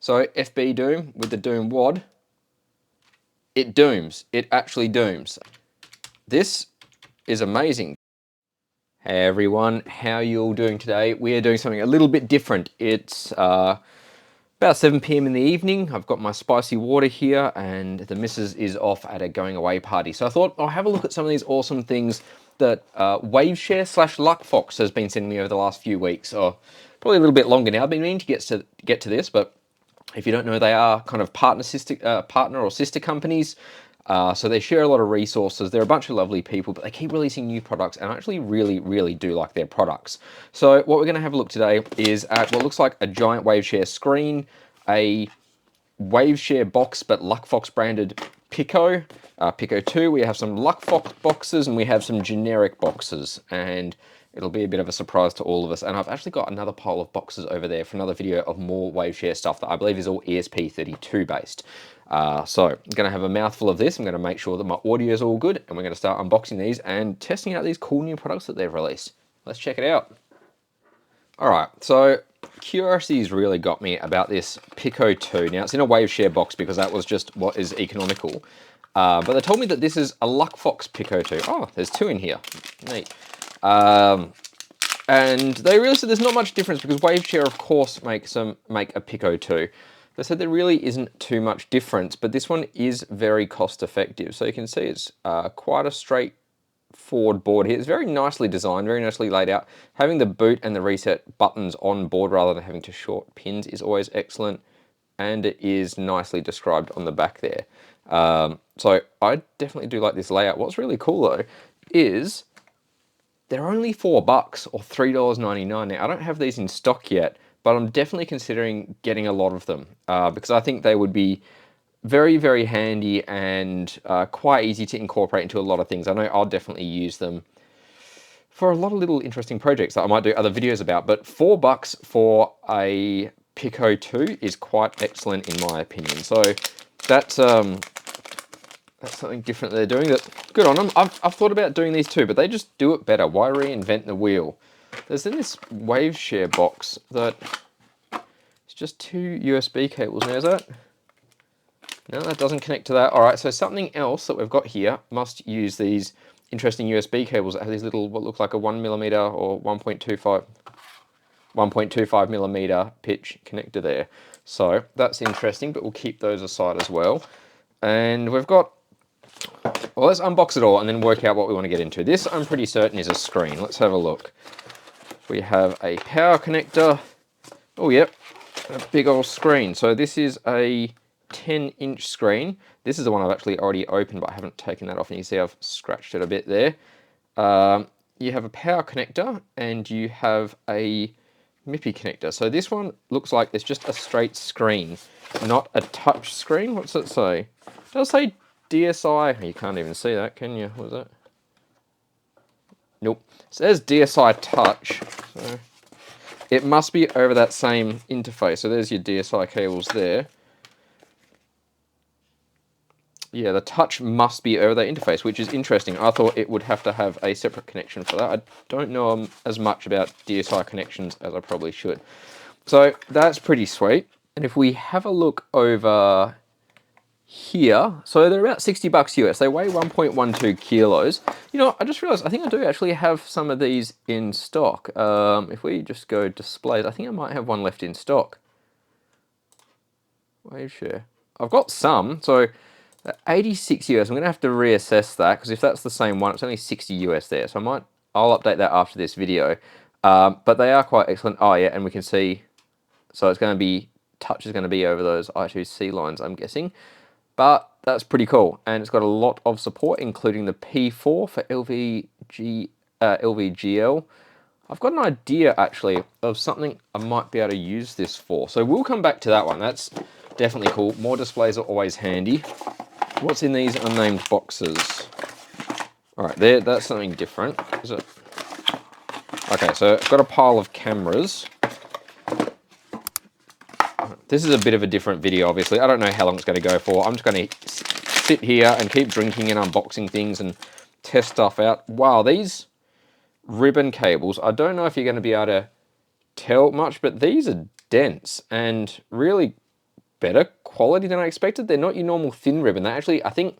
So FB Doom with the Doom WAD, it dooms. It actually dooms. This is amazing. Hey everyone, how are you all doing today? We are doing something a little bit different. It's about 7 p.m. in the evening. I've got my spicy water here and the missus is off at a going away party. So I thought I'll have a look at some of these awesome things that Waveshare / Luckfox has been sending me over the last few weeks, or probably a little bit longer now. I've been meaning to get to this, but if you don't know, they are kind of partner or sister companies. So they share a lot of resources. They're a bunch of lovely people, but they keep releasing new products, and I actually really do like their products. So what we're going to have a look today is at what looks like a giant Waveshare screen, a Waveshare box, but Luckfox branded Pico, Pico 2. We have some Luckfox boxes, and we have some generic boxes, and it'll be a bit of a surprise to all of us. And I've actually got another pile of boxes over there for another video of more Waveshare stuff that I believe is all ESP32 based. So I'm going to have a mouthful of this. I'm going to make sure that my audio is all good, and we're going to start unboxing these and testing out these cool new products that they've released. Let's check it out. All right, so curiosity's really got me about this Pico 2. Now, it's in a Waveshare box because that was just what is economical. But they told me that this is a Luckfox Pico 2. Oh, there's two in here. Neat. And they really said there's not much difference because Waveshare, of course, make a Pico 2. They said there really isn't too much difference, but this one is very cost effective. So you can see it's quite a straightforward board here. It's very nicely designed, very nicely laid out. Having the boot and the reset buttons on board rather than having to short pins is always excellent. And it is nicely described on the back there. So I definitely do like this layout. What's really cool though is they're only $4 or $3.99. Now I don't have these in stock yet, but I'm definitely considering getting a lot of them because I think they would be very handy and quite easy to incorporate into a lot of things. I know I'll definitely use them for a lot of little interesting projects that I might do other videos about, but $4 for a Pico 2 is quite excellent in my opinion. So that's something different they're doing. That good on them. I've thought about doing these too, but they just do it better. Why reinvent the wheel? There's in this Waveshare box that it's just two USB cables. Now is that? No, that doesn't connect to that. All right, so something else that we've got here must use these interesting USB cables that have these little, what look like a 1mm or 1.25 millimeter pitch connector there. So that's interesting, but we'll keep those aside as well. And we've got, well, let's unbox it all and then work out what we want to get into. This, I'm pretty certain, is a screen. Let's have a look. We have a power connector. Oh, yep, a big old screen. So this is a 10-inch screen. This is the one I've actually already opened, but I haven't taken that off. And you see I've scratched it a bit there. You have a power connector and you have a MIPI connector. So this one looks like it's just a straight screen, not a touch screen. What's it say? It does say DSI. You can't even see that, can you? What is that? Nope. It says DSI Touch. So it must be over that same interface. So there's your DSI cables there. Yeah, the touch must be over that interface, which is interesting. I thought it would have to have a separate connection for that. I don't know as much about DSI connections as I probably should. So that's pretty sweet. And if we have a look over here, so they're about $60 US. They weigh 1.12 kilos. You know, I just realized I think I do actually have some of these in stock. If we just go displays, I think I might have one left in stock. Waveshare. I've got some, so 86 US. I'm going to have to reassess that because if that's the same one, it's only 60 US there. So I'll update that after this video. But they are quite excellent. Oh yeah, and we can see, so it's going to be, touch is going to be over those I2C lines, I'm guessing. But that's pretty cool, and it's got a lot of support, including the P4 for LVGL. I've got an idea, actually, of something I might be able to use this for. So we'll come back to that one. That's definitely cool. More displays are always handy. What's in these unnamed boxes? All right, that's something different. Is it? Okay, so I've got a pile of cameras. This is a bit of a different video, obviously. I don't know how long it's going to go for. I'm just going to sit here and keep drinking and unboxing things and test stuff out. Wow, these ribbon cables, I don't know if you're going to be able to tell much, but these are dense and really better quality than I expected. They're not your normal thin ribbon. They actually, I think,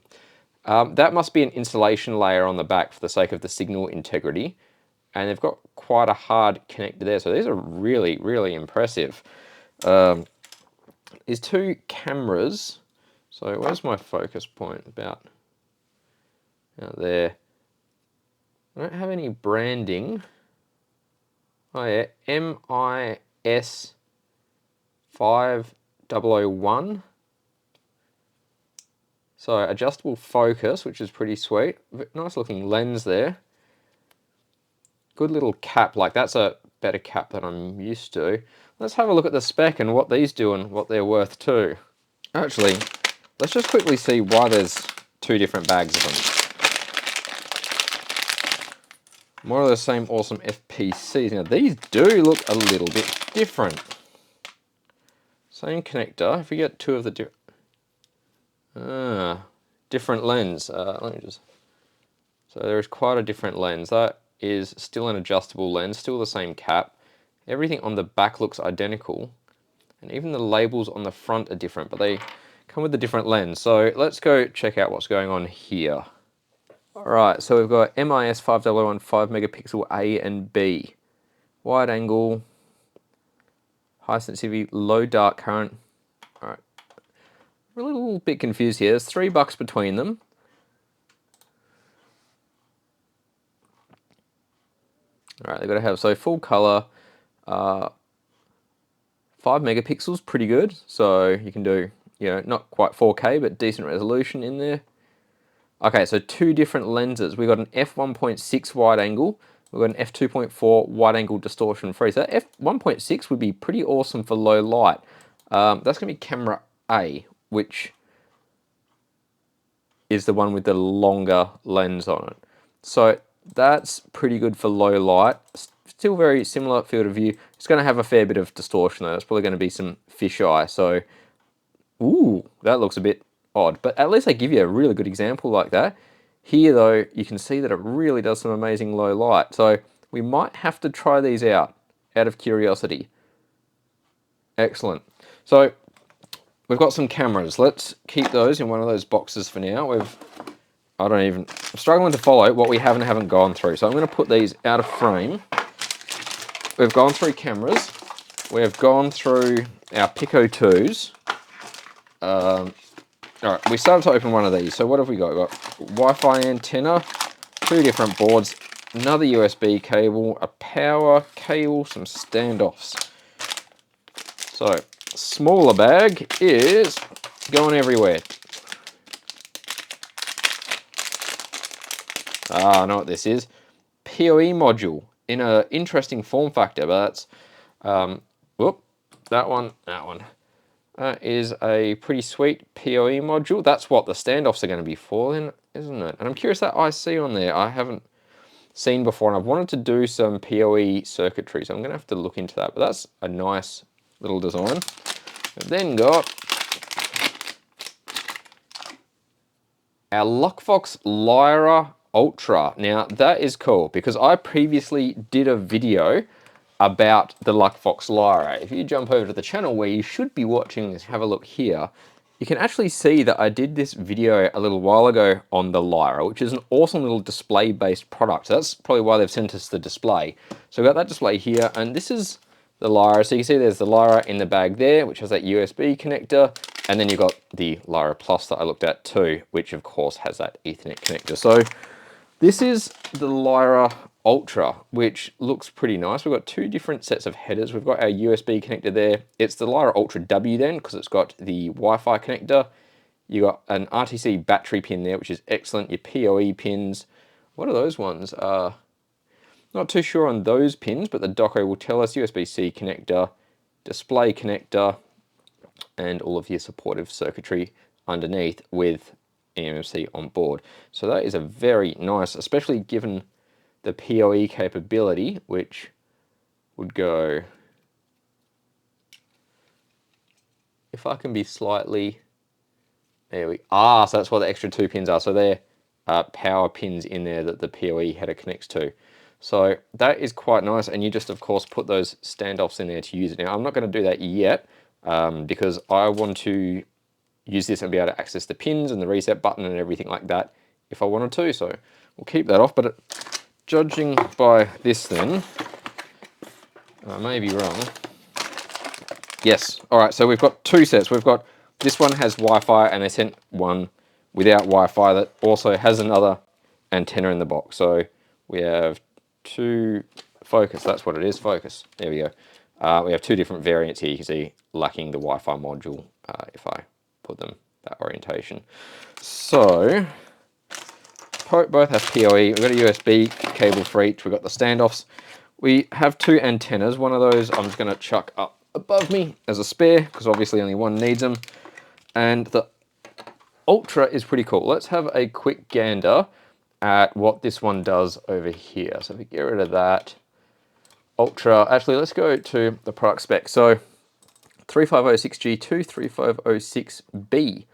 that must be an insulation layer on the back for the sake of the signal integrity. And they've got quite a hard connector there. So these are really, really impressive. There's two cameras. So where's my focus point? About out there. I don't have any branding. Oh yeah, MIS 5001. So adjustable focus, which is pretty sweet. Nice looking lens there. Good little cap, like that's a better cap than I'm used to. Let's have a look at the spec and what these do and what they're worth too. Actually, let's just quickly see why there's two different bags of them. More of the same awesome FPCs. Now these do look a little bit different. Same connector. If we get two of the different lens. Let me just. So there is quite a different lens. That is still an adjustable lens, still the same cap. Everything on the back looks identical, and even the labels on the front are different, but they come with a different lens. So let's go check out what's going on here. Alright, so we've got MIS 5001 5 megapixel A and B. Wide angle, high sensitivity, low dark current. Alright, we're a little bit confused here. There's $3 between them. Alright, they've got to have, so full color, 5 megapixels, pretty good. So you can do, you know, not quite 4K, but decent resolution in there. Okay, so two different lenses. We've got an f1.6 wide angle. We've got an f2.4 wide angle distortion free. So that f1.6 would be pretty awesome for low light. That's going to be camera A, which is the one with the longer lens on it. So that's pretty good for low light. Still very similar field of view. It's going to have a fair bit of distortion though. That's probably going to be some fisheye. So, ooh, that looks a bit odd. But at least they give you a really good example like that. Here though, you can see that it really does some amazing low light. So we might have to try these out of curiosity. Excellent. So we've got some cameras. Let's keep those in one of those boxes for now. I'm struggling to follow what we haven't gone through. So I'm going to put these out of frame. We've gone through cameras. We've gone through our Pico 2s. All right, we started to open one of these. So what have we got? We've got Wi-Fi antenna, two different boards, another USB cable, a power cable, some standoffs. So smaller bag is going everywhere. I know what this is. PoE module in an interesting form factor, but that's, that one. That is a pretty sweet PoE module. That's what the standoffs are going to be for then, isn't it? And I'm curious, that IC on there, I haven't seen before, and I've wanted to do some PoE circuitry, so I'm going to have to look into that. But that's a nice little design. We've then got our Luckfox Lyra Ultra. Now that is cool because I previously did a video about the Luckfox Lyra. If you jump over to the channel where you should be watching this, have a look here, you can actually see that I did this video a little while ago on the Lyra, which is an awesome little display-based product. So that's probably why they've sent us the display. So we've got that display here, and this is the Lyra. So you can see there's the Lyra in the bag there, which has that USB connector, and then you've got the Lyra Plus that I looked at too, which of course has that Ethernet connector. So this is the Lyra Ultra, which looks pretty nice. We've got two different sets of headers. We've got our USB connector there. It's the Lyra Ultra W then, because it's got the Wi-Fi connector. You got an RTC battery pin there, which is excellent. Your PoE pins. What are those ones? Not too sure on those pins, but the doco will tell us. USB-C connector, display connector, and all of your supportive circuitry underneath with eMMC on board. So that is a very nice, especially given the PoE capability, which would go, if I can be slightly, there we are. So that's what the extra two pins are. So they're power pins in there that the PoE header connects to. So that is quite nice, and you just of course put those standoffs in there to use it. Now I'm not going to do that yet. because I want to use this and be able to access the pins and the reset button and everything like that if I wanted to. So we'll keep that off, but judging by this then, I may be wrong. Yes, all right, so we've got two sets. We've got, this one has Wi-Fi, and they sent one without Wi-Fi that also has another antenna in the box. So we have two, focus, that's what it is, focus, there we go. We have two different variants here. You can see lacking the Wi-Fi module if I put them that orientation. So both have PoE. We've got a USB cable for each. We've got the standoffs. We have two antennas. One of those I'm just going to chuck up above me as a spare, because obviously only one needs them. And the Ultra is pretty cool. Let's have a quick gander at what this one does over here. So if we get rid of that, Ultra, actually let's go to the product spec. So 3506G2, 3506B.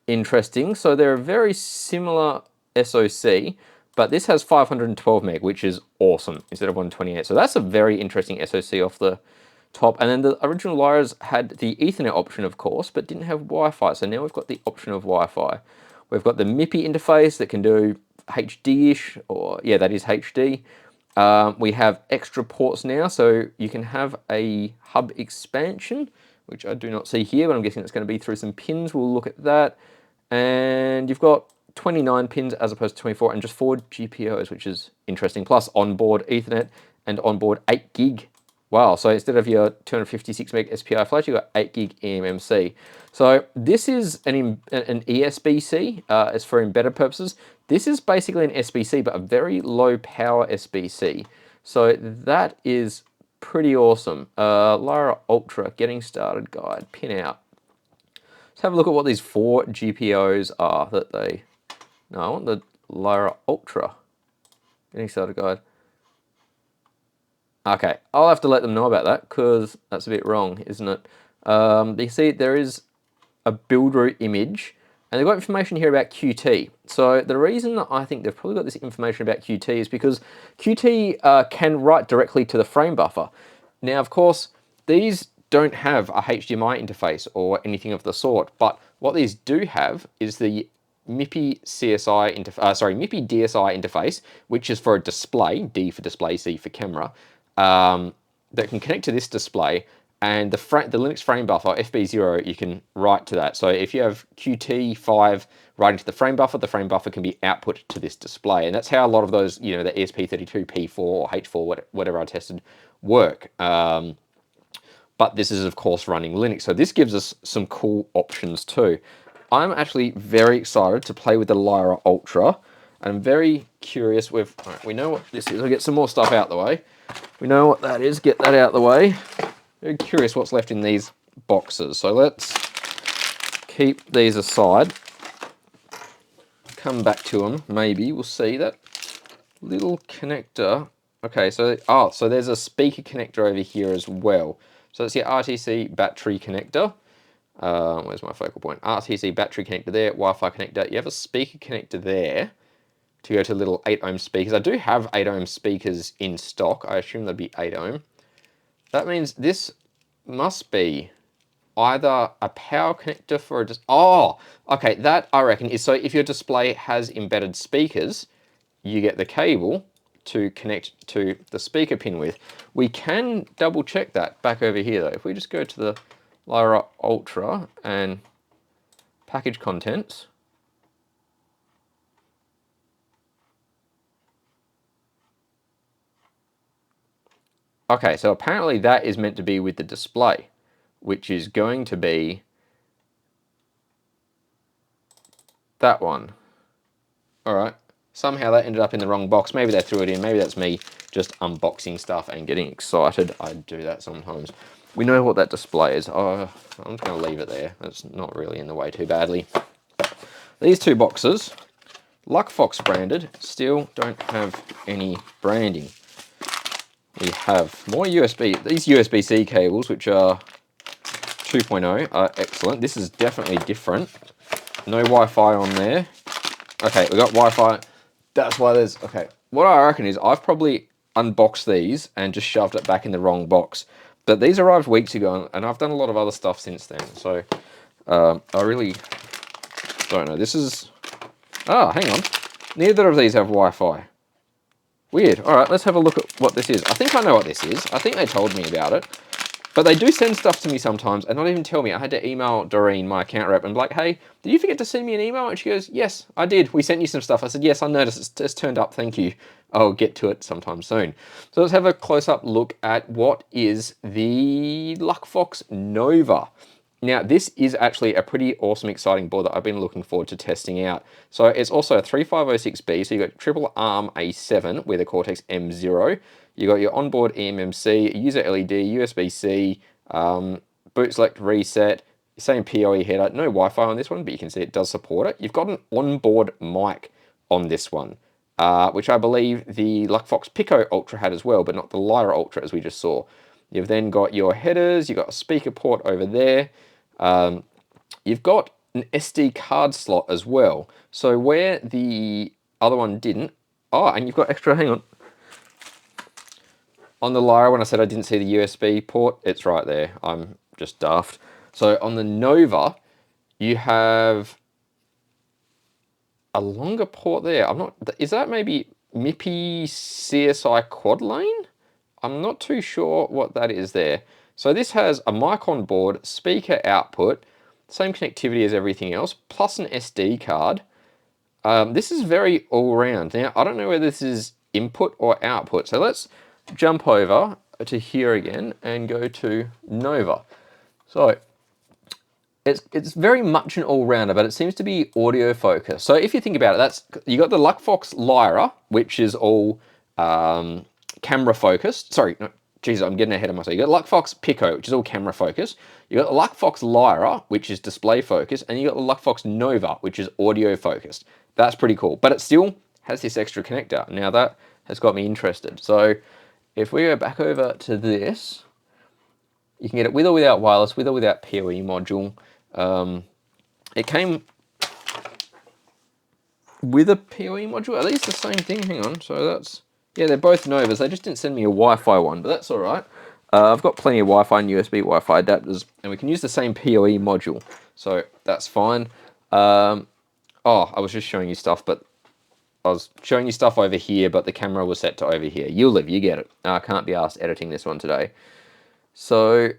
Interesting. So they're a very similar SoC, but this has 512 meg, which is awesome, instead of 128. So that's a very interesting SoC off the top. And then the original Lyras had the Ethernet option, of course, but didn't have Wi-Fi. So now we've got the option of Wi-Fi. We've got the MIPI interface that can do HD-ish, or yeah, that is HD. We have extra ports now, so you can have a hub expansion, which I do not see here, but I'm guessing it's going to be through some pins. We'll look at that. And you've got 29 pins as opposed to 24, and just 4 GPOs, which is interesting. Plus onboard Ethernet and onboard 8 gig. Wow, so instead of your 256 meg SPI flash, you've got 8 gig eMMC. So this is an ESBC, as for embedded purposes. This is basically an SBC, but a very low power SBC. So that is pretty awesome. Lyra Ultra, getting started guide, pin out. Let's have a look at what these 4 GPOs are that they... No, I want the Lyra Ultra. Getting started guide. Okay, I'll have to let them know about that, because that's a bit wrong, isn't it? You see, there is a build route image, and they've got information here about QT. So the reason that I think they've probably got this information about QT is because QT can write directly to the frame buffer. Now, of course, these don't have a HDMI interface or anything of the sort, but what these do have is the MIPI MIPI DSI interface, which is for a display, D for display, C for camera, that can connect to this display, and the Linux frame buffer, FB0, you can write to that. So if you have QT5 writing to the frame buffer can be output to this display. And that's how a lot of those, you know, the ESP32, P4 or H4, whatever I tested, work. But this is, of course, running Linux. So this gives us some cool options too. I'm actually very excited to play with the Lyra Ultra. I'm very curious with, all right, we know what this is. I'll get some more stuff out the way. We know what that is, get that out the way. Very curious what's left in these boxes. So let's keep these aside. Come back to them, maybe, we'll see that little connector. Okay, so, so there's a speaker connector over here as well. So that's your RTC battery connector. Where's my focal point? RTC battery connector there, Wi-Fi connector. You have a speaker connector there to go to little 8 ohm speakers. I do have 8 ohm speakers in stock. I assume they'd be 8 ohm. That means this must be either a power connector for a... okay, that I reckon is, so if your display has embedded speakers, you get the cable to connect to the speaker pin with. We can double check that back over here though. If we just go to the Lyra Ultra and package contents. Okay, so apparently that is meant to be with the display, which is going to be that one. All right, somehow that ended up in the wrong box. Maybe they threw it in, maybe that's me just unboxing stuff and getting excited. I do that sometimes. We know what that display is. Oh, I'm just gonna leave it there. That's not really in the way too badly. These two boxes, Luckfox branded, still don't have any branding. We have more USB. These USB-C cables, which are 2.0, are excellent. This is definitely different. No Wi-Fi on there. Okay, we got Wi-Fi. That's why there's... Okay, what I reckon is I've probably unboxed these and just shoved it back in the wrong box. But these arrived weeks ago, and I've done a lot of other stuff since then. So I really don't know. This is... Oh, hang on. Neither of these have Wi-Fi. Weird. All right, let's have a look at what this is. I think I know what this is. I think they told me about it. But they do send stuff to me sometimes and not even tell me. I had to email Doreen, my account rep, and be like, hey, did you forget to send me an email? And she goes, yes, I did. We sent you some stuff. I said, yes, I noticed. It's just turned up. Thank you. I'll get to it sometime soon. So let's have a close-up look at what is the Luckfox Nova. Now, this is actually a pretty awesome, exciting board that I've been looking forward to testing out. So it's also a 3506B, so you've got triple ARM A7 with a Cortex M0. You've got your onboard eMMC, user LED, USB-C, boot select reset, same PoE header. No Wi-Fi on this one, but you can see it does support it. You've got an onboard mic on this one, which I believe the Luckfox Pico Ultra had as well, but not the Lyra Ultra as we just saw. You've then got your headers, you've got a speaker port over there. You've got an SD card slot as well. So where the other one didn't, oh, and you've got extra, hang on. On the Lyra, when I said I didn't see the USB port, it's right there. I'm just daft. So on the Nova, you have a longer port there. I'm not, is that maybe MIPI CSI quad lane? I'm not too sure what that is there. So this has a mic on board, speaker output, same connectivity as everything else, plus an SD card. This is very all-round. Now, I don't know whether this is input or output. So let's jump over to here again and go to Nova. So it's very much an all-rounder, but it seems to be audio focused. So if you think about it, you got the Luckfox Lyra, which is all camera focused. Sorry, no, geez, I'm getting ahead of myself. You got Luckfox Pico, which is all camera focused. You got the Luckfox Lyra, which is display focused, and you got the Luckfox Nova, which is audio focused. That's pretty cool, but it still has this extra connector. Now that has got me interested. So if we go back over to this, you can get it with or without wireless, with or without PoE module. It came with a PoE module. Are these the same thing? Hang on. So that's, yeah, they're both Novas. They just didn't send me a Wi-Fi one, but that's all right. I've got plenty of Wi-Fi and USB Wi-Fi adapters, and we can use the same PoE module, so that's fine. Oh, I was just showing you stuff, but I was showing you stuff over here, but the camera was set to over here. You'll live, you get it. I can't be asked editing this one today. So,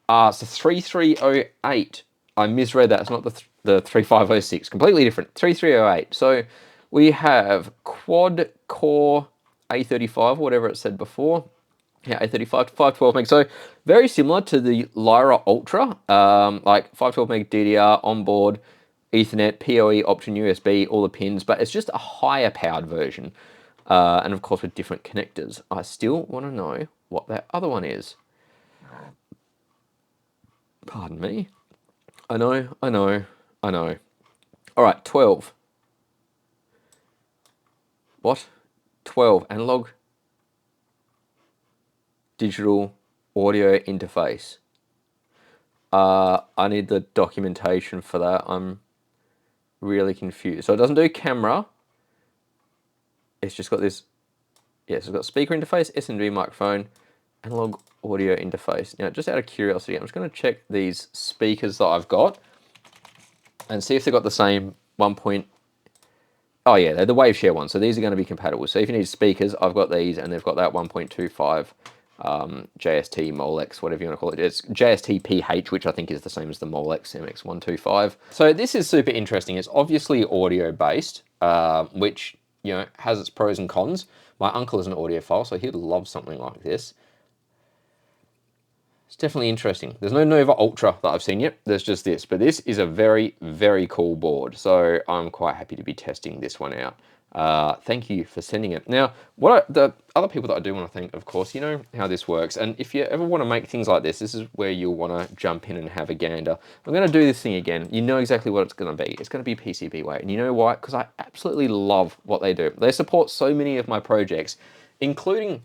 it's the 3308. I misread that. It's not the 3506. Completely different. 3308. So we have quad core A35, whatever it said before. Yeah, A35 to 512 meg. So very similar to the Lyra Ultra, like 512 meg DDR, onboard, Ethernet, PoE, option USB, all the pins, but it's just a higher powered version. And of course with different connectors. I still want to know what that other one is. Pardon me. I know. All right, 12. What? 12, analog digital audio interface. I need the documentation for that. I'm really confused. So it doesn't do camera. It's just got this, yes, it's got speaker interface, SNB microphone, analog audio interface. Now, just out of curiosity, I'm just going to check these speakers that I've got and see if they've got the same 1. Oh yeah, they're the Waveshare ones, so these are going to be compatible. So if you need speakers, I've got these, and they've got that 1.25 JST Molex, whatever you want to call it. It's JST PH, which I think is the same as the Molex MX125. So this is super interesting. It's obviously audio based, which, you know, has its pros and cons. My uncle is an audiophile, so he'd love something like this. It's definitely interesting. There's no Nova Ultra that I've seen yet. There's just this. But this is a very, very cool board. So I'm quite happy to be testing this one out. Thank you for sending it. Now, the other people that I do want to thank, of course, you know how this works. And if you ever want to make things like this is where you'll want to jump in and have a gander. I'm going to do this thing again. You know exactly what it's going to be. It's going to be PCBWay. And you know why? Because I absolutely love what they do. They support so many of my projects, including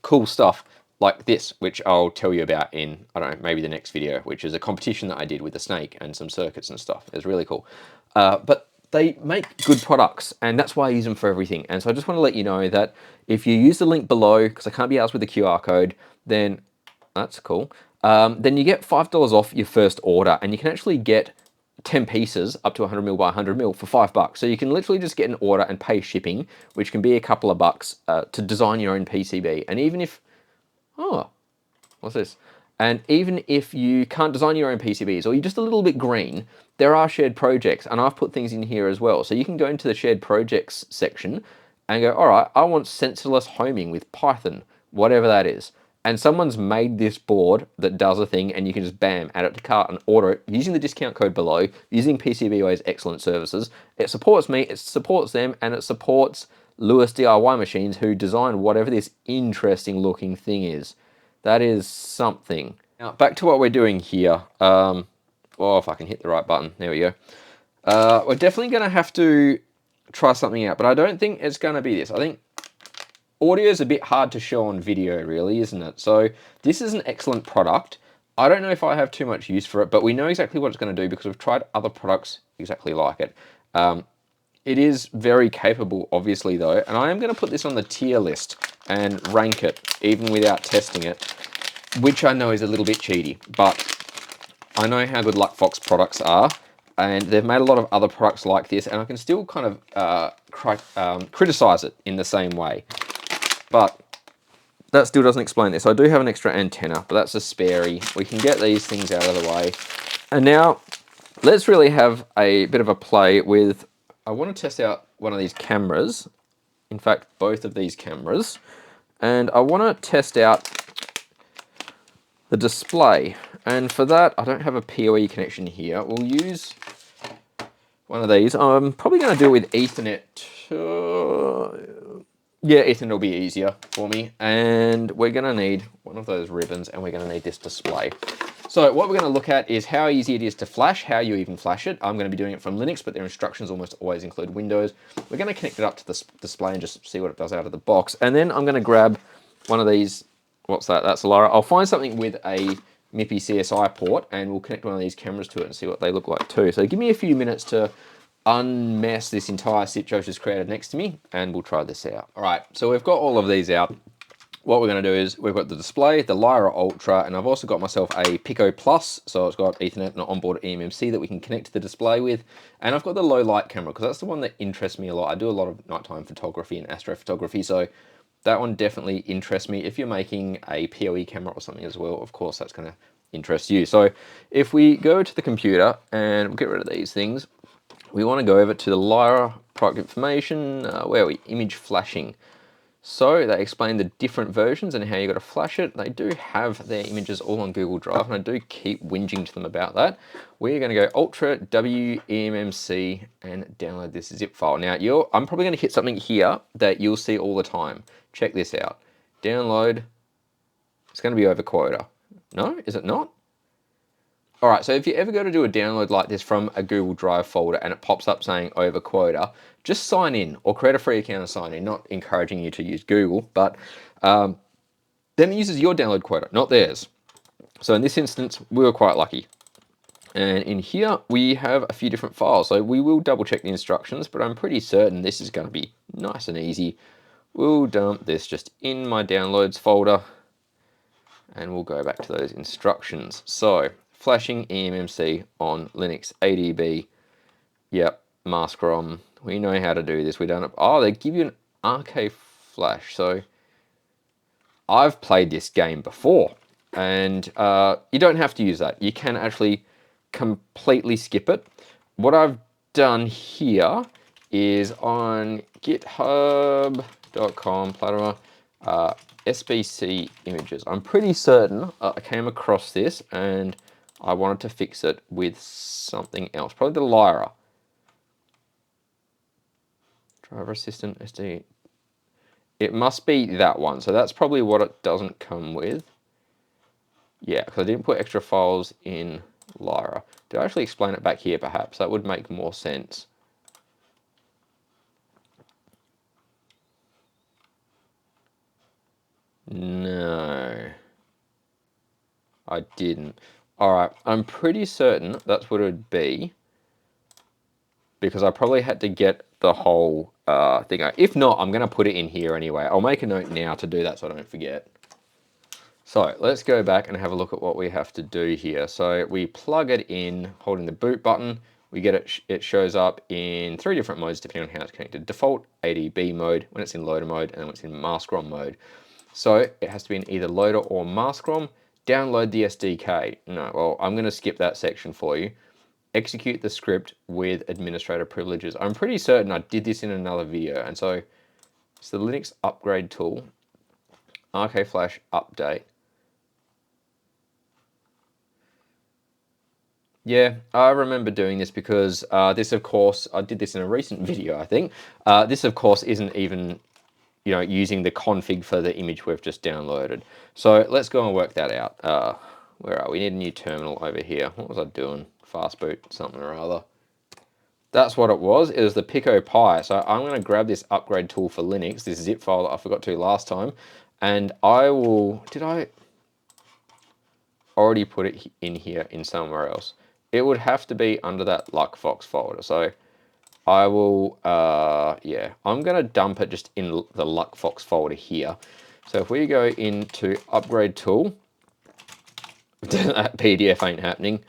cool stuff like this, which I'll tell you about in, I don't know, maybe the next video, which is a competition that I did with the snake and some circuits and stuff. It was really cool. But they make good products, and that's why I use them for everything. And so I just want to let you know that if you use the link below, because I can't be asked with the QR code, then that's cool. Then you get $5 off your first order, and you can actually get 10 pieces up to 100 mil by 100 mil for $5. So you can literally just get an order and pay shipping, which can be a couple of bucks to design your own PCB. And even if, oh, what's this? And even if you can't design your own PCBs or you're just a little bit green, there are shared projects, and I've put things in here as well. So you can go into the shared projects section and go, all right, I want sensorless homing with Python, whatever that is. And someone's made this board that does a thing, and you can just bam, add it to cart and order it using the discount code below, using PCBWay's excellent services. It supports me, it supports them, and it supports Lewis DIY Machines, who designed whatever this interesting looking thing is. That is something. Now, back to what we're doing here. Oh, if I can hit the right button. There we go. We're definitely going to have to try something out, but I don't think it's going to be this. I think audio is a bit hard to show on video, really, isn't it? So this is an excellent product. I don't know if I have too much use for it, but we know exactly what it's going to do because we've tried other products exactly like it. It is very capable, obviously, though, and I am going to put this on the tier list and rank it, even without testing it, which I know is a little bit cheaty, but I know how good Luckfox products are, and they've made a lot of other products like this, and I can still kind of criticize it in the same way. But that still doesn't explain this. I do have an extra antenna, but that's a sparey. We can get these things out of the way. And now, let's really have a bit of a play with... I want to test out one of these cameras. In fact, both of these cameras. And I want to test out the display. And for that, I don't have a PoE connection here. We'll use one of these. I'm probably going to do it with Ethernet. Yeah, Ethernet will be easier for me. And we're going to need one of those ribbons, and we're going to need this display. So what we're going to look at is how easy it is to flash, how you even flash it. I'm going to be doing it from Linux, but their instructions almost always include Windows. We're going to connect it up to the display and just see what it does out of the box. And then I'm going to grab one of these. What's that? That's a Lyra. I'll find something with a MIPI CSI port, and we'll connect one of these cameras to it and see what they look like too. So give me a few minutes to unmess this entire situation just created next to me, and we'll try this out. All right, so we've got all of these out. What we're going to do is we've got the display, the Lyra Ultra, and I've also got myself a Pico Plus, so it's got Ethernet and an onboard eMMC that we can connect to the display with. And I've got the low light camera because that's the one that interests me a lot. I do a lot of nighttime photography and astrophotography, so that one definitely interests me. If you're making a PoE camera or something as well, of course that's going to interest you. So if we go to the computer and we'll get rid of these things, we want to go over to the Lyra product information, where are we? Image flashing. So they explain the different versions and how you got to flash it. They do have their images all on Google Drive, and I do keep whinging to them about that. We're going to go Ultra WEMMC and download this zip file. Now, I'm probably going to hit something here that you'll see all the time. Check this out. Download. It's going to be over quota. No, is it not? All right, so if you ever go to do a download like this from a Google Drive folder and it pops up saying over quota, just sign in or create a free account and sign in, not encouraging you to use Google, but then it uses your download quota, not theirs. So in this instance, we were quite lucky. And in here, we have a few different files. So we will double check the instructions, but I'm pretty certain this is going to be nice and easy. We'll dump this just in my downloads folder, and we'll go back to those instructions. So flashing eMMC on Linux, ADB, yep, mask ROM. We know how to do this. We don't. Oh, they give you an RK flash. So I've played this game before, and you don't have to use that. You can actually completely skip it. What I've done here is on github.com, Platima, SBC images. I'm pretty certain I came across this and I wanted to fix it with something else, probably the Lyra. Driver assistant SD. It must be that one. So that's probably what it doesn't come with. Yeah, because I didn't put extra files in Lyra. Did I actually explain it back here perhaps? That would make more sense. No, I didn't. All right, I'm pretty certain that's what it would be, because I probably had to get the whole thing out. If not, I'm going to put it in here anyway. I'll make a note now to do that so I don't forget. So let's go back and have a look at what we have to do here. So we plug it in, holding the boot button. We get it, it shows up in 3 different modes depending on how it's connected. Default ADB mode, when it's in loader mode, and then when it's in mask ROM mode. So it has to be in either loader or mask ROM. Download the SDK. No, well, I'm going to skip that section for you. Execute the script with administrator privileges. I'm pretty certain I did this in another video, and so it's the Linux upgrade tool, RK-Flash update. Yeah, I remember doing this because this, of course, I did this in a recent video, I think. This, of course, isn't even, you know, using the config for the image we've just downloaded. So let's go and work that out. Where are we? We need a new terminal over here. What was I doing? Fastboot, something or other. That's what it was. It was the Pico Pi. So I'm going to grab this upgrade tool for Linux, this zip file that I forgot to last time, and I will, did I already put it in here in somewhere else? It would have to be under that Luckfox folder. So I will, yeah, I'm going to dump it just in the Luckfox folder here. So if we go into upgrade tool, that PDF ain't happening,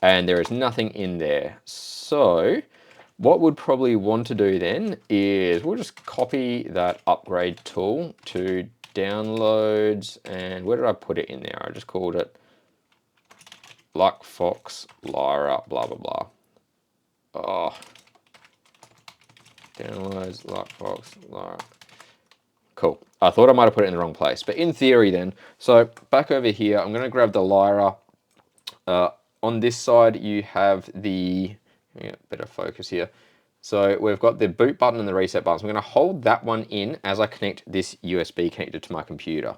and there is nothing in there. So what we'd probably want to do then is we'll just copy that upgrade tool to downloads, and where did I put it in there? I just called it Luckfox Lyra, blah, blah, blah. Oh, downloads, Luckfox Lyra. Cool. I thought I might have put it in the wrong place, but in theory then, so back over here, I'm going to grab the Lyra. On this side, you have the, better focus here. So we've got the boot button and the reset button. So I'm going to hold that one in as I connect this USB connector to my computer.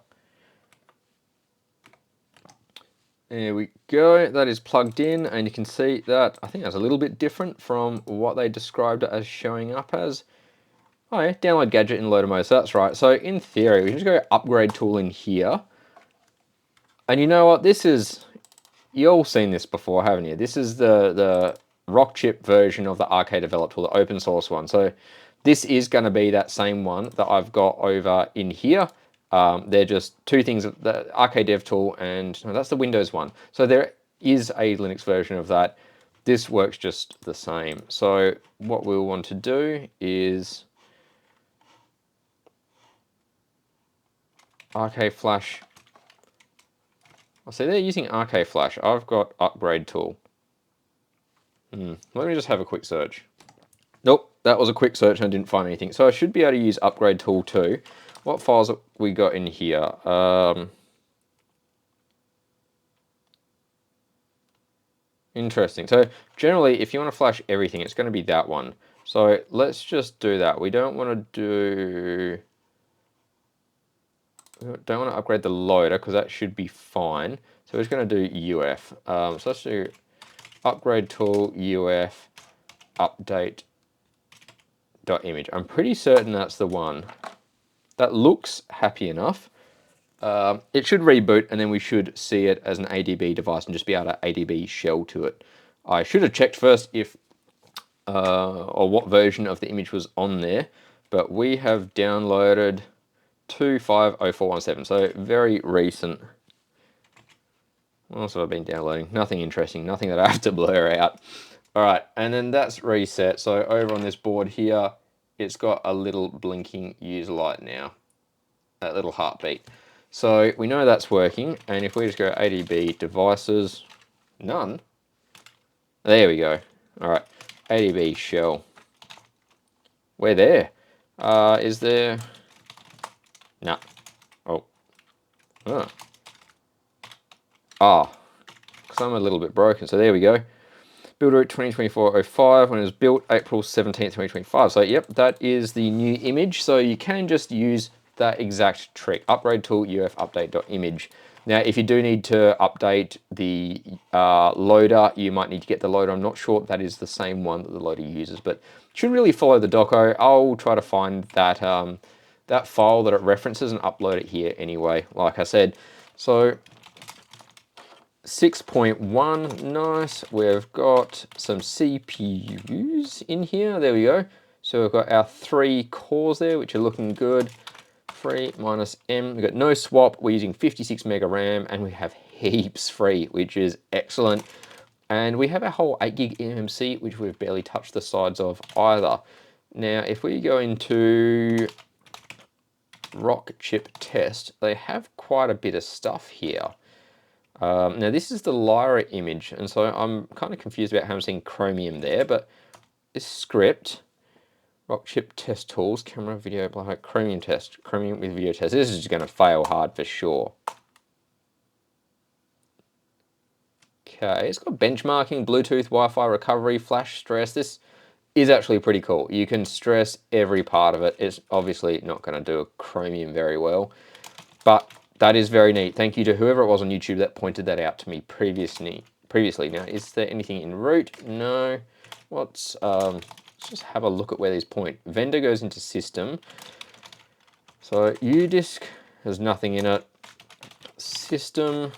There we go, that is plugged in, and you can see that, I think that's a little bit different from what they described it as showing up as. Oh yeah, download gadget in loader mode, so that's right. So in theory, we can just go upgrade tool in here. And you know what, this is, you've all seen this before, haven't you? This is the rock chip version of the RK developed tool, the open source one. So this is going to be that same one that I've got over in here. They're just two things, the RK dev tool, and no, that's the Windows one. So there is a Linux version of that. This works just the same. So what we'll want to do is RK-Flash. Oh, see, they're using RK-Flash. I've got upgrade tool. Let me just have a quick search. Nope, that was a quick search and I didn't find anything. So I should be able to use upgrade tool too. What files have we got in here? Interesting. So generally, if you want to flash everything, it's going to be that one. So let's just do that. We don't want to upgrade the loader because that should be fine. So we're just going to do UF. So let's do upgrade tool UF update dot image. I'm pretty certain that's the one. That looks happy enough. It should reboot and then we should see it as an ADB device and just be able to ADB shell to it. I should have checked first if or what version of the image was on there, but we have downloaded 250417, so very recent. What else have I been downloading? Nothing interesting, nothing that I have to blur out. All right, and then that's reset. So over on this board here, it's got a little blinking user light now, that little heartbeat. So we know that's working, and if we just go ADB devices, none. There we go. All right, ADB shell. We're there. Is there? Nah. Oh. Oh. Ah. Because I'm a little bit broken. So there we go. Build root 2024-05 when it was built April 17th, 2025. So yep, that is the new image. So you can just use that exact trick. Upgrade tool UF update.image. Now, if you do need to update the loader, you might need to get the loader. I'm not sure that is the same one that the loader uses, but it should really follow the doco. I'll try to find that that file that it references and upload it here anyway, like I said. So 6.1, nice. We've got some CPUs in here. There we go. So we've got our 3 cores there, which are looking good. free minus M. We've got no swap. We're using 56 mega RAM and we have heaps free, which is excellent. And we have a whole 8 gig eMMC, which we've barely touched the sides of either. Now, if we go into Rock Chip Test, they have quite a bit of stuff here. Now, this is the Lyra image, and so I'm kind of confused about how I'm seeing chromium there, but this script, Rock Chip Test Tools, camera, video, blah, blah, chromium test, chromium with video test. This is just going to fail hard for sure. Okay, it's got benchmarking, Bluetooth, Wi-Fi recovery, flash stress. This is actually pretty cool. You can stress every part of it. It's obviously not going to do a chromium very well, but that is very neat. Thank you to whoever it was on YouTube that pointed that out to me previously. Now, is there anything in root? No. Let's just have a look at where these point. Vendor goes into system. So UDisk has nothing in it. System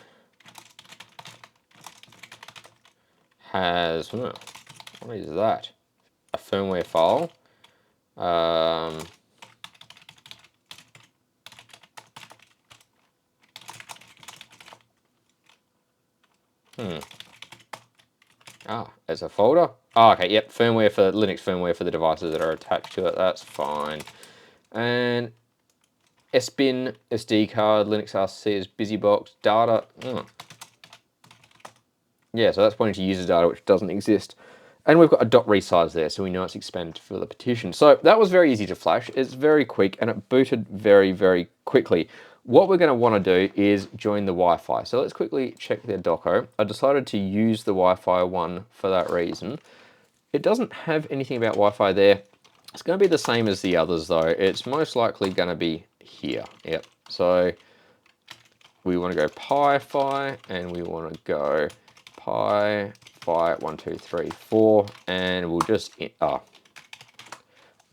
has, what is that? A firmware file. As a folder. Oh, okay, yep, firmware for Linux firmware for the devices that are attached to it. That's fine. And SBIN, SD card, Linux RC is BusyBox, data. Yeah, so that's pointing to user data, which doesn't exist. And we've got a dot resize there, so we know it's expanded for the partition. So that was very easy to flash. It's very quick, and it booted very, very quickly. What we're going to want to do is join the Wi-Fi. So let's quickly check their doco. I decided to use the Wi-Fi one for that reason. It doesn't have anything about Wi-Fi there. It's going to be the same as the others, though. It's most likely going to be here. Yep. So we want to go Pi-Fi, and we want to go Pi-Fi 1, 2, 3, 4, and we'll just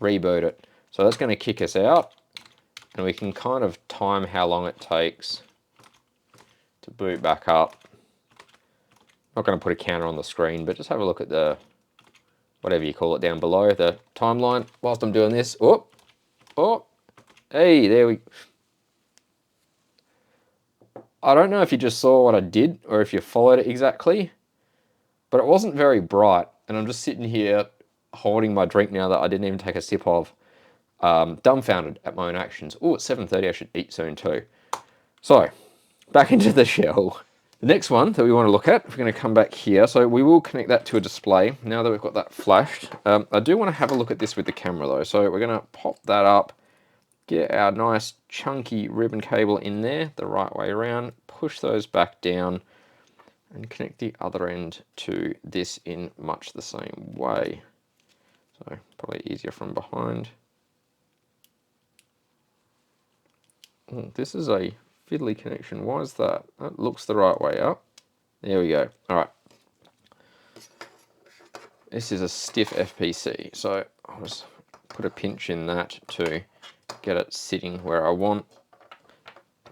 reboot it. So that's going to kick us out, and we can kind of time how long it takes to boot back up. Not going to put a counter on the screen, but just have a look at the, whatever you call it down below, the timeline whilst I'm doing this. Hey, there we... I don't know if you just saw what I did or if you followed it exactly, but it wasn't very bright, and I'm just sitting here holding my drink now that I didn't even take a sip of, dumbfounded at my own actions. Oh, it's 7:30, I should eat soon too. So, back into the shell. The next one that we want to look at, we're going to come back here, so we will connect that to a display now that we've got that flashed. I do want to have a look at this with the camera though, so we're going to pop that up, get our nice chunky ribbon cable in there the right way around, push those back down, and connect the other end to this in much the same way. So probably easier from behind. Oh, this is a fiddly connection. Why is that? That looks the right way up. There we go. All right. This is a stiff FPC, so I'll just put a pinch in that to get it sitting where I want.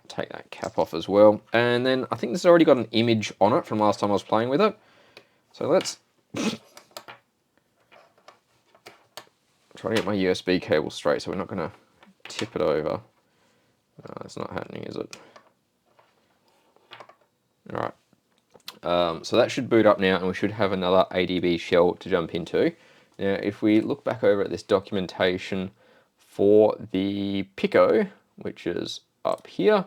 Take that cap off as well. And then I think this has already got an image on it from last time I was playing with it. So let's try to get my USB cable straight so we're not going to tip it over. That's not happening, is it? All right. So that should boot up now, and we should have another ADB shell to jump into. Now, if we look back over at this documentation for the Pico, which is up here,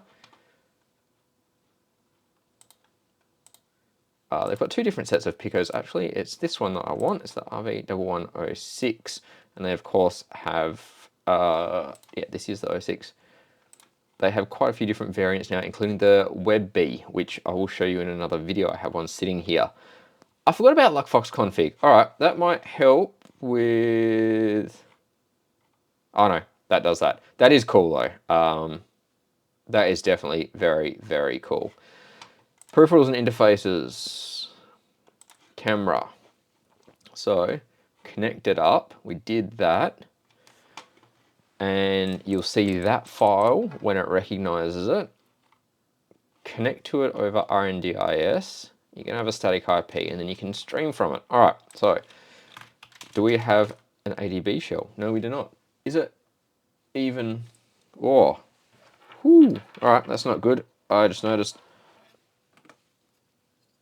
they've got two different sets of Picos actually. It's this one that I want, it's the RV1106, and they of course have, yeah, this is the 06. They have quite a few different variants now, including the WebB, which I will show you in another video. I have one sitting here. I forgot about Luckfox config. All right, that might help with... Oh no, that does that. That is cool though. That is definitely very, very cool. Peripherals and interfaces. Camera. So, connect it up. We did that. And you'll see that file when it recognizes it. Connect to it over RNDIS. You can have a static IP and then you can stream from it. All right, so do we have an ADB shell? No, we do not. Is it even, oh, Whew. All right, that's not good. I just noticed.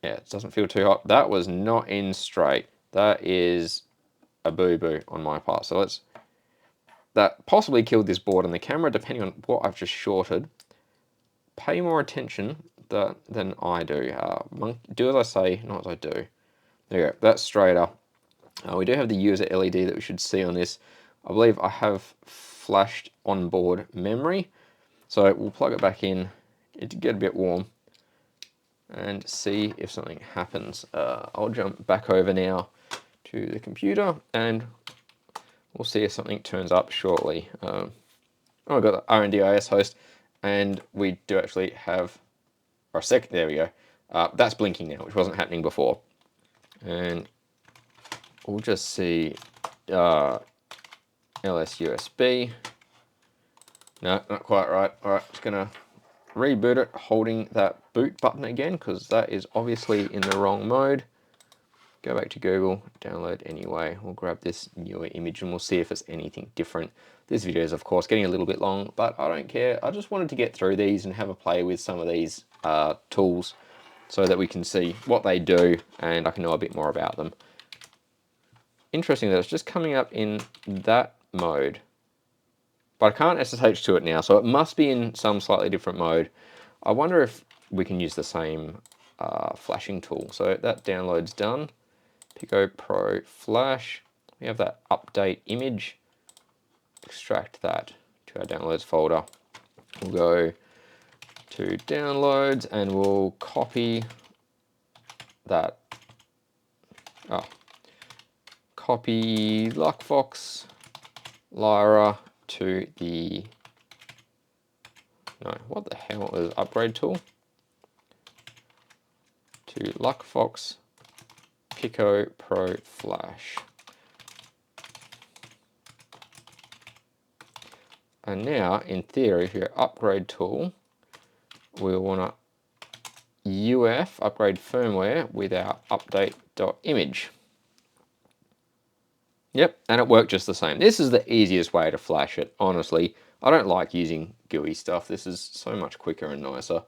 Yeah, it doesn't feel too hot. That was not in straight. That is a boo-boo on my part. So that possibly killed this board and the camera, depending on what I've just shorted. Pay more attention than I do. Do as I say, not as I do. There you go. That's straighter. We do have the user LED that we should see on this. I believe I have flashed onboard memory. So we'll plug it back in. It did get a bit warm. And see if something happens. I'll jump back over now to the computer and we'll see if something turns up shortly. Oh, I've got the RNDIS host and we do actually have our second, there we go. That's blinking now, which wasn't happening before. And we'll just see LS USB. No, not quite right. All right, just gonna reboot it holding that boot button again because that is obviously in the wrong mode. Go back to Google, download anyway. We'll grab this newer image and we'll see if it's anything different. This video is of course getting a little bit long, but I don't care. I just wanted to get through these and have a play with some of these tools so that we can see what they do and I can know a bit more about them. Interesting that it's just coming up in that mode, but I can't SSH to it now, so it must be in some slightly different mode. I wonder if we can use the same flashing tool. So that download's done. Pico Pro Flash. We have that update image. Extract that to our downloads folder. We'll go to downloads and we'll copy that. Copy Luckfox Lyra to the, no, what the hell is upgrade tool? To Luckfox Pico Pro Flash. And now, in theory, for your upgrade tool, we'll want to UF, upgrade firmware, with our update.image. Yep, and it worked just the same. This is the easiest way to flash it, honestly. I don't like using GUI stuff. This is so much quicker and nicer.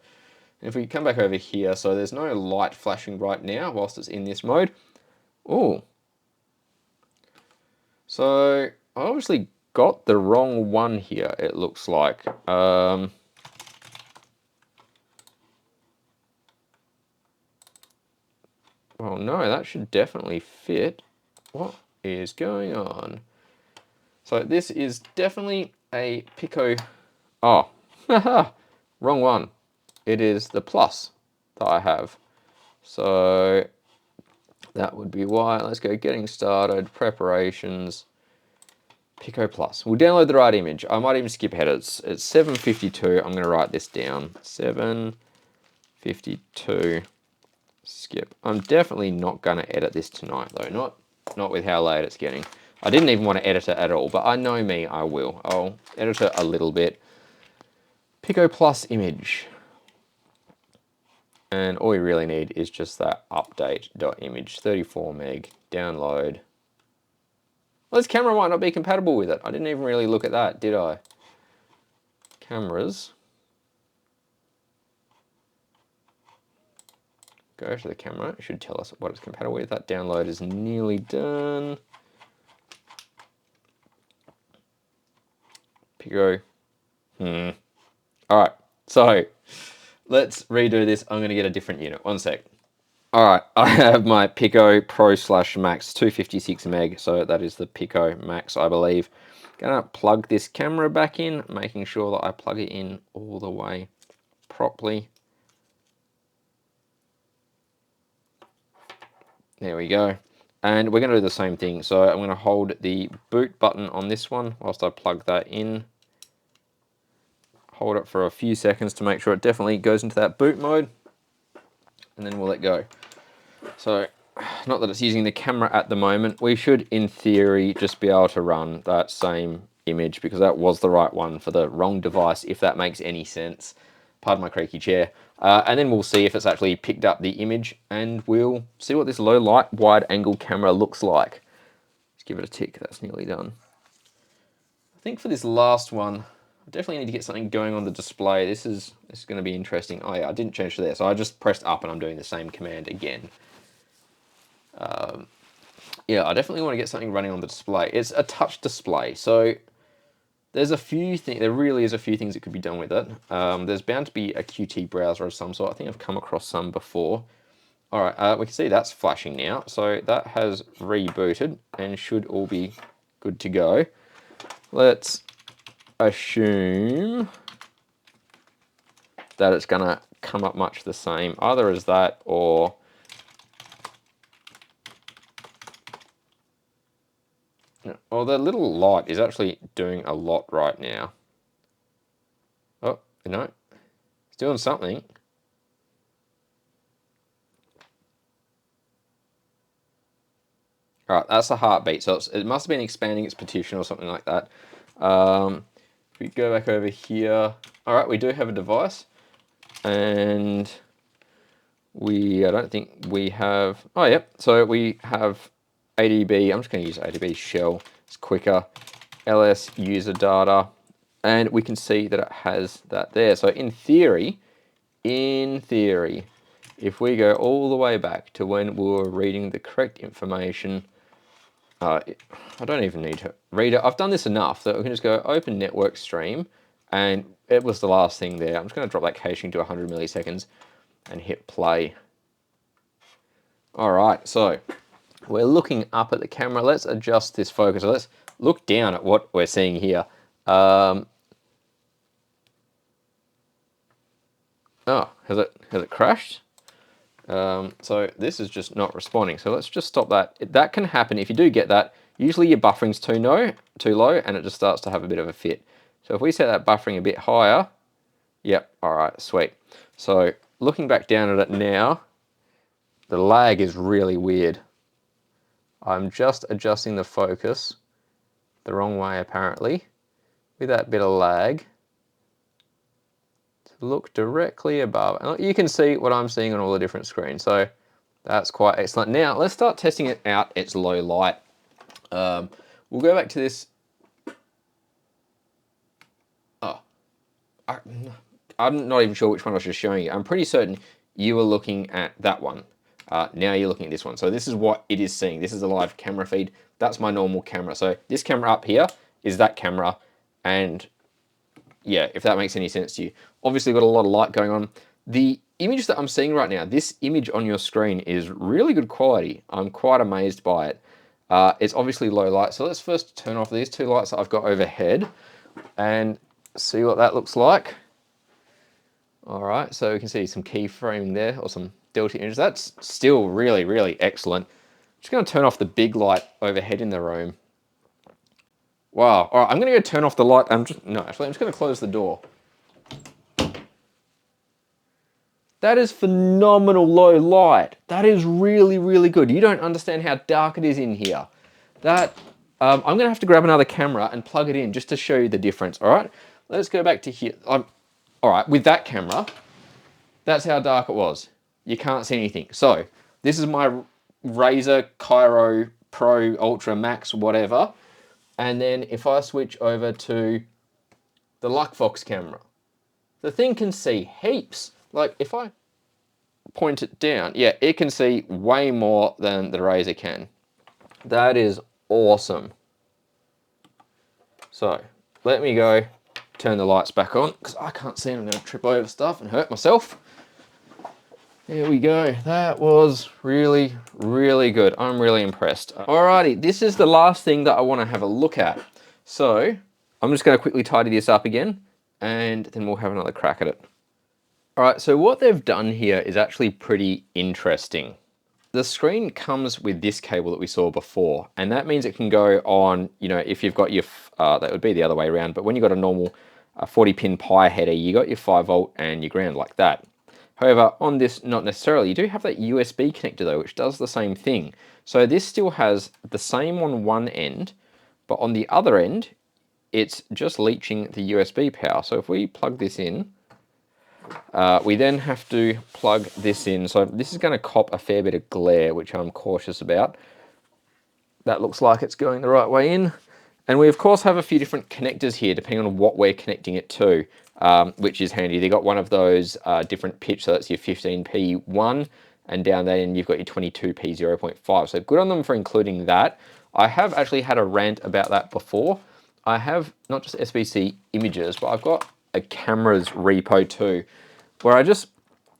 And if we come back over here, so there's no light flashing right now whilst it's in this mode. Oh. So, I obviously got the wrong one here, it looks like. Well, no, that should definitely fit. What is going on? So this is definitely a Pico. Oh, wrong one. It is the Plus that I have. So that would be why. Let's go getting started, preparations, Pico Plus. We'll download the right image. I might even skip ahead. It's 752. I'm going to write this down. 752. Skip. I'm definitely not going to edit this tonight though. Not with how late it's getting. I didn't even want to edit it at all, but I know me, I will. I'll edit it a little bit. Pico Plus image. And all we really need is just that update.image, 34 meg, download. Well, this camera might not be compatible with it. I didn't even really look at that, did I? Cameras. Go to the camera, it should tell us what it's compatible with. That download is nearly done. Pico. All right, so let's redo this. I'm gonna get a different unit, one sec. All right, I have my Pico Pro / Max 256 meg, so that is the Pico Max, I believe. Gonna plug this camera back in, making sure that I plug it in all the way properly. There we go. And we're going to do the same thing. So I'm going to hold the boot button on this one whilst I plug that in. Hold it for a few seconds to make sure it definitely goes into that boot mode. And then we'll let go. So, not that it's using the camera at the moment. We should, in theory, just be able to run that same image because that was the right one for the wrong device, if that makes any sense. Pardon my creaky chair. And then we'll see if it's actually picked up the image and we'll see what this low light wide angle camera looks like. Let's give it a tick, that's nearly done. I think for this last one, I definitely need to get something going on the display. This is going to be interesting. Oh yeah, I didn't change there, so I just pressed up and I'm doing the same command again. Yeah, I definitely want to get something running on the display. It's a touch display, so there's a few things. There really is a few things that could be done with it. There's bound to be a Qt browser of some sort. I think I've come across some before. All right, we can see that's flashing now, so that has rebooted and should all be good to go. Let's assume that it's going to come up much the same, either as that or the little light is actually doing a lot right now. Oh, no, it's doing something. All right, that's the heartbeat, so it must have been expanding its partition or something like that. If we go back over here, all right, we do have a device, and I don't think we have, oh yep, so we have ADB, I'm just going to use ADB shell, it's quicker, ls user data, and we can see that it has that there. So in theory, if we go all the way back to when we were reading the correct information, I don't even need to read it. I've done this enough that we can just go open network stream, and it was the last thing there. I'm just going to drop that caching to 100 milliseconds and hit play. All right, so we're looking up at the camera. Let's adjust this focus. Let's look down at what we're seeing here. Oh, has it crashed? So this is just not responding. So let's just stop that. That can happen if you do get that. Usually your buffering's too low, and it just starts to have a bit of a fit. So if we set that buffering a bit higher, yep, all right, sweet. So looking back down at it now, the lag is really weird. I'm just adjusting the focus the wrong way apparently, with that bit of lag. Look directly above, and you can see what I'm seeing on all the different screens, so that's quite excellent. Now let's start testing it out. It's low light. We'll go back to this. Oh, I'm not even sure which one I was just showing you. I'm pretty certain you were looking at that one. Now you're looking at this one. So this is what it is seeing. This is a live camera feed. That's my normal camera. So this camera up here is that camera, and yeah, if that makes any sense to you. Obviously got a lot of light going on. The image that I'm seeing right now, this image on your screen is really good quality. I'm quite amazed by it. It's obviously low light, so let's first turn off these two lights that I've got overhead and see what that looks like. All right, so we can see some keyframing there, or some delta images. That's still really, really excellent. Just gonna turn off the big light overhead in the room. Wow, all right, I'm gonna go turn off the light. I'm just gonna close the door. That is phenomenal low light. That is really, really good. You don't understand how dark it is in here. That, I'm gonna have to grab another camera and plug it in just to show you the difference, all right? Let's go back to here. All right, with that camera, that's how dark it was. You can't see anything. So, this is my Razer Cairo Pro Ultra Max, whatever. And then if I switch over to the Luckfox camera, the thing can see heaps. Like if I point it down, yeah, it can see way more than the Razer can. That is awesome. So let me go turn the lights back on because I can't see and I'm going to trip over stuff and hurt myself. There we go. That was really, really good. I'm really impressed. Alrighty, this is the last thing that I want to have a look at. So I'm just going to quickly tidy this up again, and then we'll have another crack at it. Alright, so what they've done here is actually pretty interesting. The screen comes with this cable that we saw before, and that means it can go on, you know, if you've got your, that would be the other way around, but when you've got a normal 40-pin Pi header, you got your 5-volt and your ground like that. However, on this, not necessarily. You do have that USB connector though, which does the same thing. So this still has the same on one end, but on the other end, it's just leaching the USB power. So if we plug this in, we then have to plug this in. So this is going to cop a fair bit of glare, which I'm cautious about. That looks like it's going the right way in. And we of course have a few different connectors here depending on what we're connecting it to, which is handy. They got one of those different pitch, so that's your 15p1, and down there and you've got your 22p 0.5. So good on them for including that. I have actually had a rant about that before. I have not just SBC images, but I've got a cameras repo too, where I just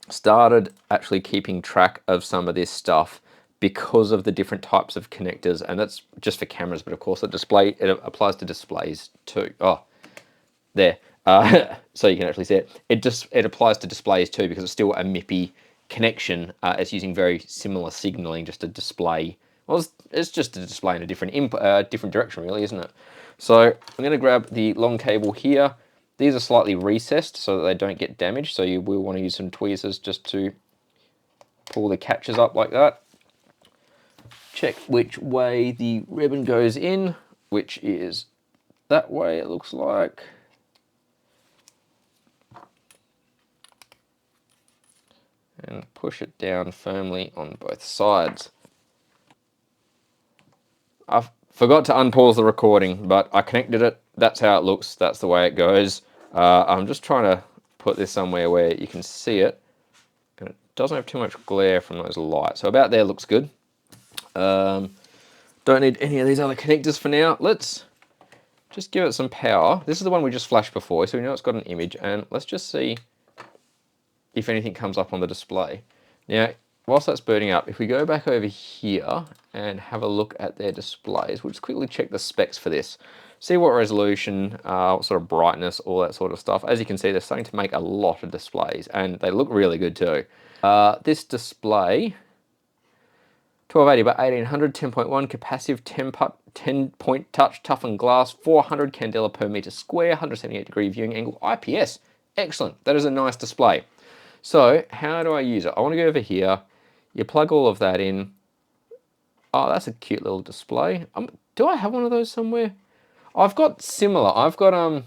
started actually keeping track of some of this stuff because of the different types of connectors, and that's just for cameras, but of course it applies to displays too. Oh, there. So you can actually see it. It applies to displays too because it's still a MIPI connection. It's using very similar signaling, just a display. Well, it's just a display in a different direction, really, isn't it? So I'm going to grab the long cable here. These are slightly recessed so that they don't get damaged. So you will want to use some tweezers just to pull the catches up like that. Check which way the ribbon goes in, which is that way, it looks like. And push it down firmly on both sides. I forgot to unpause the recording, but I connected it. That's how it looks. That's the way it goes. I'm just trying to put this somewhere where you can see it. And it doesn't have too much glare from those lights. So about there looks good. Don't need any of these other connectors for now. Let's just give it some power. This is the one we just flashed before, so we know it's got an image. And let's just see if anything comes up on the display. Now, whilst that's booting up, if we go back over here and have a look at their displays, we'll just quickly check the specs for this. See what resolution, what sort of brightness, all that sort of stuff. As you can see, they're starting to make a lot of displays, and they look really good too. This display, 1280 by 1800, 10.1, capacitive, 10-point touch, toughened glass, 400 candela per meter square, 178-degree viewing angle, IPS. Excellent. That is a nice display. So how do I use it? I want to go over here. You plug all of that in. Oh, that's a cute little display. Do I have one of those somewhere? I've got similar. I've got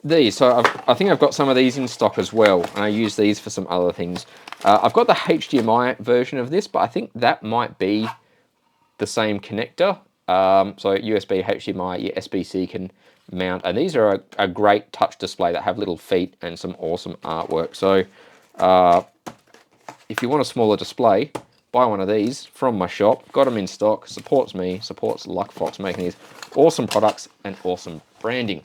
these. So I think I've got some of these in stock as well, and I use these for some other things. I've got the HDMI version of this, but I think that might be the same connector. So USB, HDMI, your SBC can mount, and these are a great touch display that have little feet and some awesome artwork. So if you want a smaller display, buy one of these from my shop. Got them in stock. Supports me, supports Luckfox making these awesome products and awesome branding.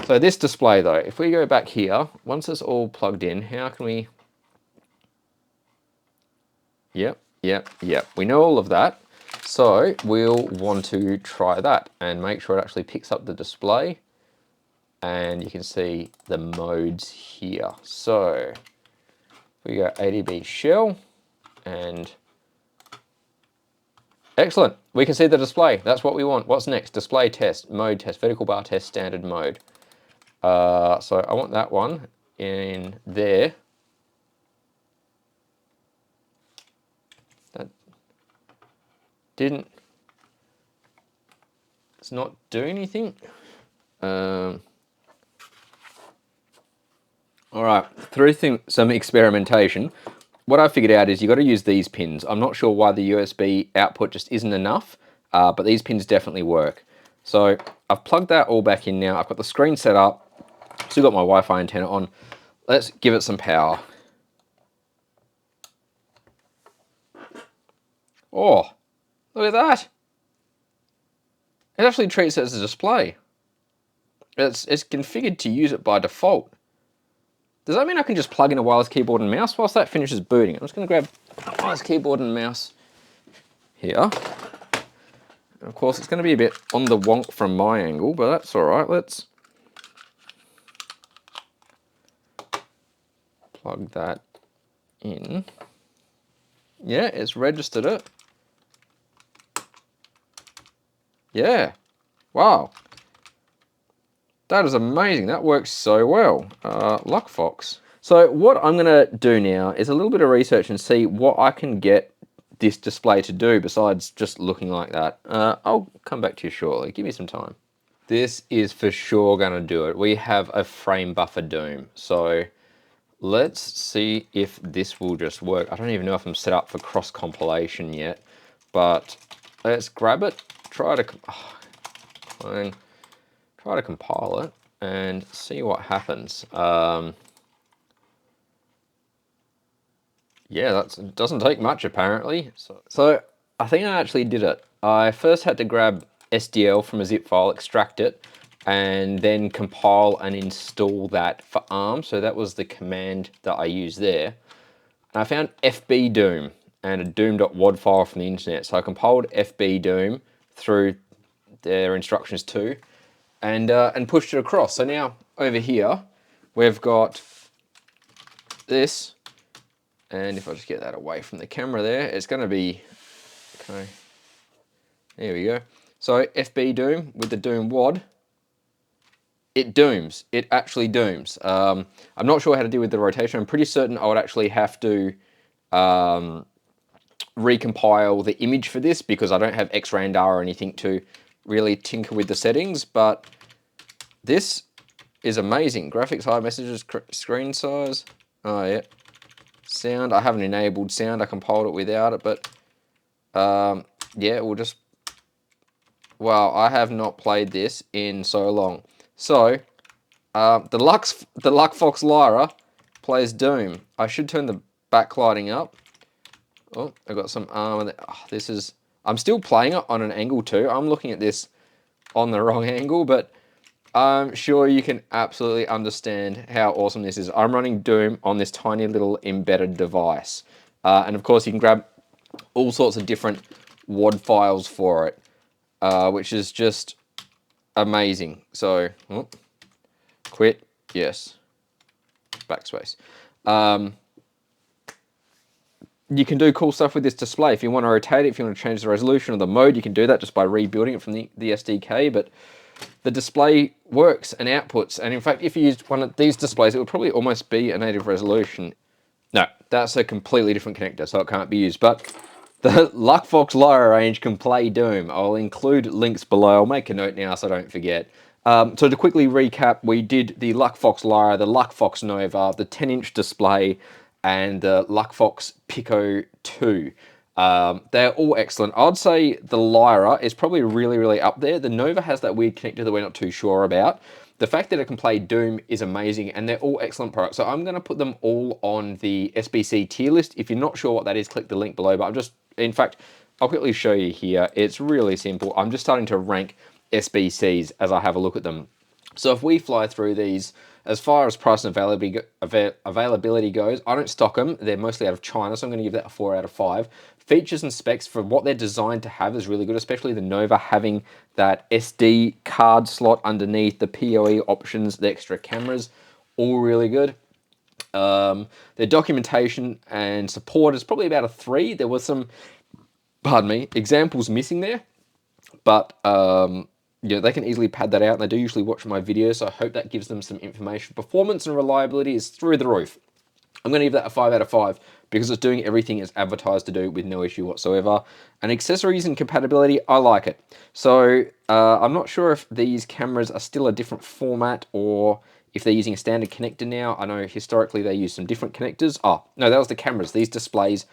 So this display though, if we go back here, once it's all plugged in, how can we... Yep. We know all of that. So we'll want to try that and make sure it actually picks up the display, and you can see the modes here. So we go ADB shell, and excellent. We can see the display. That's what we want. What's next? Display test, mode test, vertical bar test, standard mode. So I want that one in there. It's not doing anything. All right, through some experimentation, what I figured out is you got to use these pins. I'm not sure why the USB output just isn't enough, but these pins definitely work. So I've plugged that all back in now. I've got the screen set up. Still got my Wi-Fi antenna on. Let's give it some power. Oh, look at that. It actually treats it as a display. It's configured to use it by default. Does that mean I can just plug in a wireless keyboard and mouse whilst that finishes booting? I'm just going to grab a wireless keyboard and mouse here. And of course, it's going to be a bit on the wonk from my angle, but that's all right. Let's plug that in. Yeah, it's registered it. Yeah, wow. That is amazing. That works so well. Luckfox. So what I'm going to do now is a little bit of research and see what I can get this display to do besides just looking like that. I'll come back to you shortly. Give me some time. This is for sure going to do it. We have a frame buffer doom. So let's see if this will just work. I don't even know if I'm set up for cross compilation yet, but let's grab it, try to compile it and see what happens. Yeah, that doesn't take much apparently. So I think I actually did it. I first had to grab SDL from a zip file, extract it, and then compile and install that for ARM. So that was the command that I used there. And I found FBDoom and a doom.wad file from the internet. So I compiled FBDoom through their instructions too, and pushed it across. So now over here, we've got this. And if I just get that away from the camera there, it's going to be, okay, there we go. So FBDoom with the Doom WAD, it dooms. It actually dooms. I'm not sure how to deal with the rotation. I'm pretty certain I would actually have to recompile the image for this because I don't have XRandar or anything to really tinker with the settings, but this is amazing. Graphics, high messages, screen size. Oh yeah. Sound, I haven't enabled sound, I compiled it without it, but yeah, we'll just, wow, I have not played this in so long. So, the Luckfox Lyra plays Doom. I should turn the backlighting up. Oh, I got some armor there. Oh, this is, I'm still playing it on an angle too. I'm looking at this on the wrong angle, but I'm sure you can absolutely understand how awesome this is. I'm running Doom on this tiny little embedded device. And of course you can grab all sorts of different WAD files for it, which is just amazing. So, oh, quit, yes, backspace. You can do cool stuff with this display. If you want to rotate it, if you want to change the resolution or the mode, you can do that just by rebuilding it from the SDK, but the display works and outputs, and in fact, if you used one of these displays, it would probably almost be a native resolution. No, that's a completely different connector, so it can't be used, but the Luckfox Lyra range can play Doom. I'll include links below. I'll make a note now so I don't forget. So to quickly recap, we did the Luckfox Lyra, the Luckfox Nova, the 10-inch display, and the Luckfox Pico 2. They're all excellent. I'd say the Lyra is probably really, really up there. The Nova has that weird connector that we're not too sure about. The fact that it can play Doom is amazing, and they're all excellent products. So I'm going to put them all on the SBC tier list. If you're not sure what that is, click the link below. But I'm just, in fact, I'll quickly show you here. It's really simple. I'm just starting to rank SBCs as I have a look at them. So if we fly through these, as far as price and availability goes, I don't stock them. They're mostly out of China, so I'm going to give that a 4 out of 5. Features and specs for what they're designed to have is really good, especially the Nova having that SD card slot underneath, the PoE options, the extra cameras, all really good. Their documentation and support is probably about a 3. There was some, pardon me, examples missing there, but yeah, they can easily pad that out, and they do usually watch my videos, so I hope that gives them some information. Performance and reliability is through the roof. I'm going to give that a 5 out of 5 because it's doing everything it's advertised to do with no issue whatsoever. And accessories and compatibility, I like it. So I'm not sure if these cameras are still a different format or if they're using a standard connector now. I know historically they use some different connectors. Oh, no, that was the cameras. These displays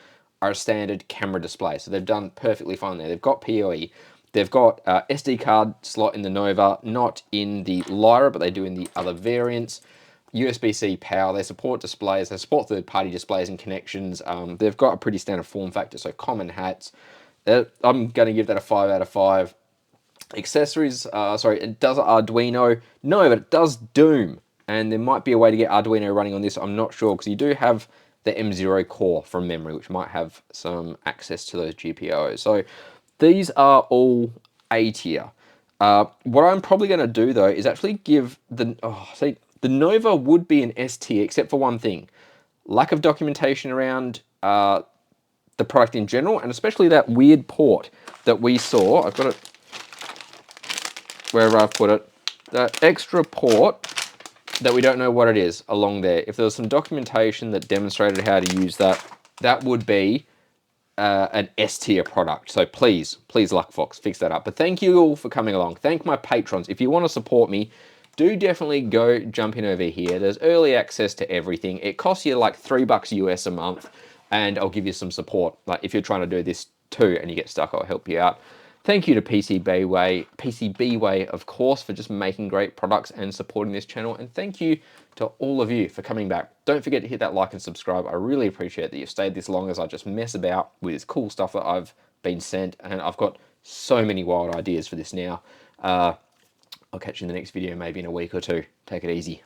are a standard camera display, so they've done perfectly fine there. They've got PoE. They've got SD card slot in the Nova, not in the Lyra, but they do in the other variants. USB-C power, they support displays, they support third-party displays and connections. They've got a pretty standard form factor, so common hats. I'm going to give that a 5 out of 5. Accessories, sorry, it does Arduino. No, but it does Doom. And there might be a way to get Arduino running on this, I'm not sure, because you do have the M0 core from memory, which might have some access to those GPIOs. So these are all A tier. What I'm probably going to do, though, is actually give the... the Nova would be an S tier, except for one thing. Lack of documentation around the product in general, and especially that weird port that we saw. I've got it wherever I've put it. That extra port that we don't know what it is along there. If there was some documentation that demonstrated how to use that, that would be an S tier product. So please, please Luckfox, fix that up. But thank you all for coming along. Thank my patrons. If you want to support me, do definitely go jump in over here. There's early access to everything. It costs you like $3 US a month, and I'll give you some support. Like if you're trying to do this too and you get stuck, I'll help you out. Thank you to PCBWay, of course, for just making great products and supporting this channel. And thank you to all of you for coming back. Don't forget to hit that like and subscribe. I really appreciate that you've stayed this long as I just mess about with this cool stuff that I've been sent. And I've got so many wild ideas for this now. I'll catch you in the next video, maybe in a week or two. Take it easy.